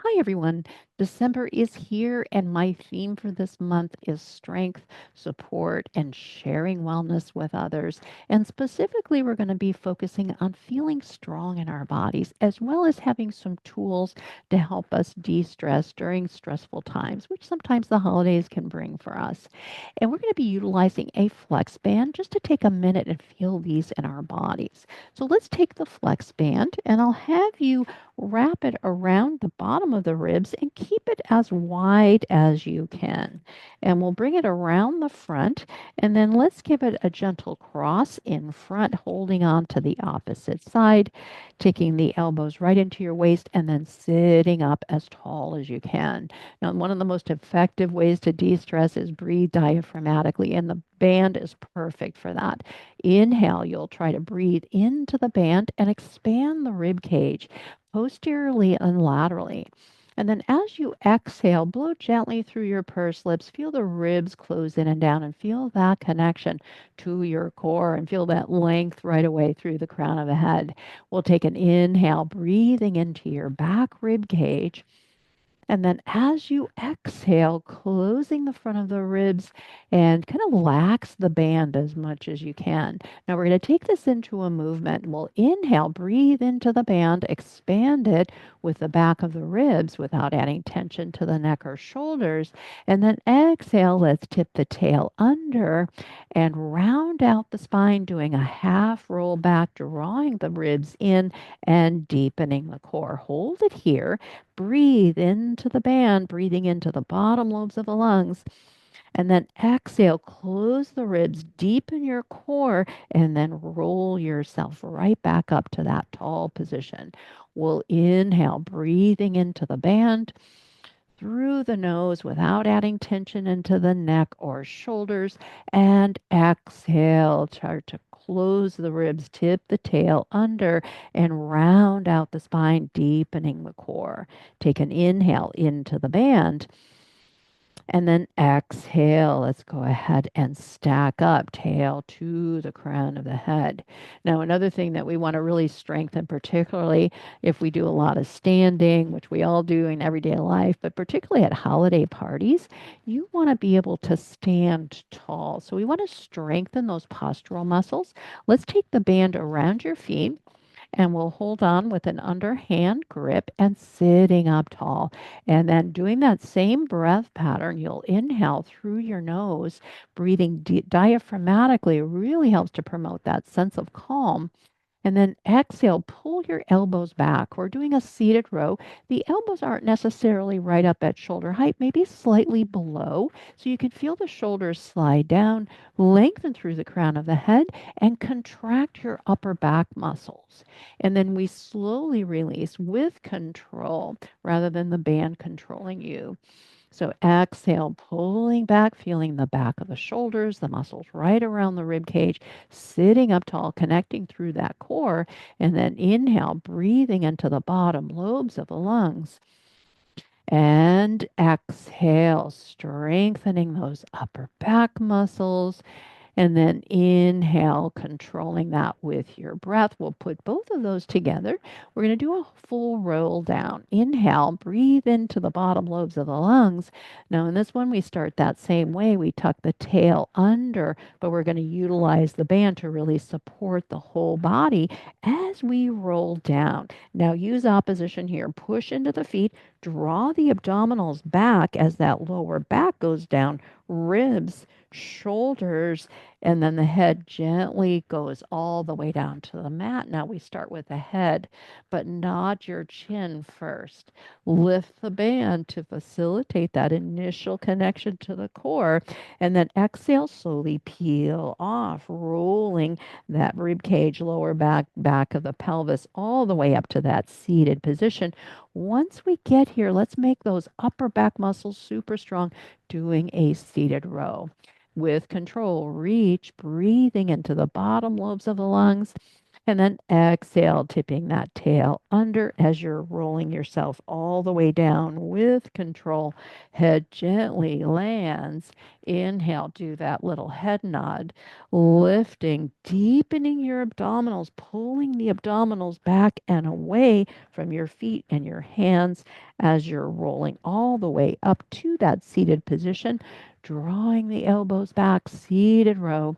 Hi, everyone. December is here, and my theme for this month is strength, support, and sharing wellness with others. And specifically, we're going to be focusing on feeling strong in our bodies, as well as having some tools to help us de stress during stressful times, which sometimes the holidays can bring for us. And we're going to be utilizing a flex band just to take a minute and feel these in our bodies. So let's take the flex band, and I'll have you wrap it around the bottom of the ribs and keep it as wide as you can. And we'll bring it around the front, and then let's give it a gentle cross in front, holding on to the opposite side, taking the elbows right into your waist, and then sitting up as tall as you can. Now, one of the most effective ways to de stress is breathe diaphragmatically, and the band is perfect for that. Inhale, you'll try to breathe into the band and expand the rib cage posteriorly and laterally. And then as you exhale, blow gently through your pursed lips. Feel the ribs close in and down and feel that connection to your core and feel that length right away through the crown of the head. We'll take an inhale, breathing into your back rib cage. And then as you exhale, closing the front of the ribs and kind of lax the band as much as you can. Now we're going to take this into a movement. We'll inhale, breathe into the band, expand it with the back of the ribs without adding tension to the neck or shoulders. And then exhale, let's tip the tail under and round out the spine, doing a half roll back, drawing the ribs in and deepening the core. Hold it here. Breathe into the band, breathing into the bottom lobes of the lungs. And then exhale, close the ribs, deepen your core, and then roll yourself right back up to that tall position. We'll inhale, breathing into the band through the nose without adding tension into the neck or shoulders. And exhale, start to close the ribs, tip the tail under, and round out the spine, deepening the core. Take an inhale into the band. And then exhale. Let's go ahead and stack up, tail to the crown of the head. Now, another thing that we want to really strengthen, particularly if we do a lot of standing, which we all do in everyday life, but particularly at holiday parties, you want to be able to stand tall. So we want to strengthen those postural muscles. Let's take the band around your feet and we'll hold on with an underhand grip and sitting up tall. And then doing that same breath pattern, you'll inhale through your nose, breathing diaphragmatically really helps to promote that sense of calm. And then exhale, pull your elbows back. We're doing a seated row. The elbows aren't necessarily right up at shoulder height, maybe slightly below. So you can feel the shoulders slide down, lengthen through the crown of the head, and contract your upper back muscles. And then we slowly release with control rather than the band controlling you. So exhale, pulling back, feeling the back of the shoulders, the muscles right around the rib cage, sitting up tall, connecting through that core. And then inhale, breathing into the bottom lobes of the lungs. And exhale, strengthening those upper back muscles. And then inhale, controlling that with your breath. We'll put both of those together. We're going to do a full roll down. Inhale, breathe into the bottom lobes of the lungs. Now, in this one, we start that same way. We tuck the tail under, but we're going to utilize the band to really support the whole body as we roll down. Now, use opposition here. Push into the feet, draw the abdominals back as that lower back goes down, ribs, shoulders, and then the head gently goes all the way down to the mat. Now we start with the head, but nod your chin first. Lift the band to facilitate that initial connection to the core. And then exhale, slowly peel off, rolling that rib cage, lower back, back of the pelvis, all the way up to that seated position. Once we get here, let's make those upper back muscles super strong, doing a seated row. With control, reach, breathing into the bottom lobes of the lungs. And then exhale, tipping that tail under as you're rolling yourself all the way down with control. Head gently lands. Inhale, do that little head nod, lifting, deepening your abdominals, pulling the abdominals back and away from your feet and your hands as you're rolling all the way up to that seated position, drawing the elbows back, seated row,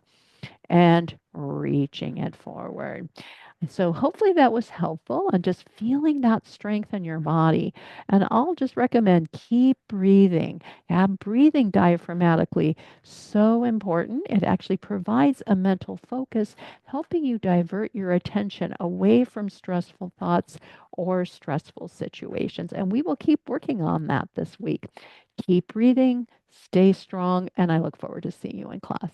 and reaching it forward. So hopefully that was helpful and just feeling that strength in your body. And I'll just recommend keep breathing. Yeah, breathing diaphragmatically, so important. It actually provides a mental focus, helping you divert your attention away from stressful thoughts or stressful situations. And we will keep working on that this week. Keep breathing, stay strong, and I look forward to seeing you in class.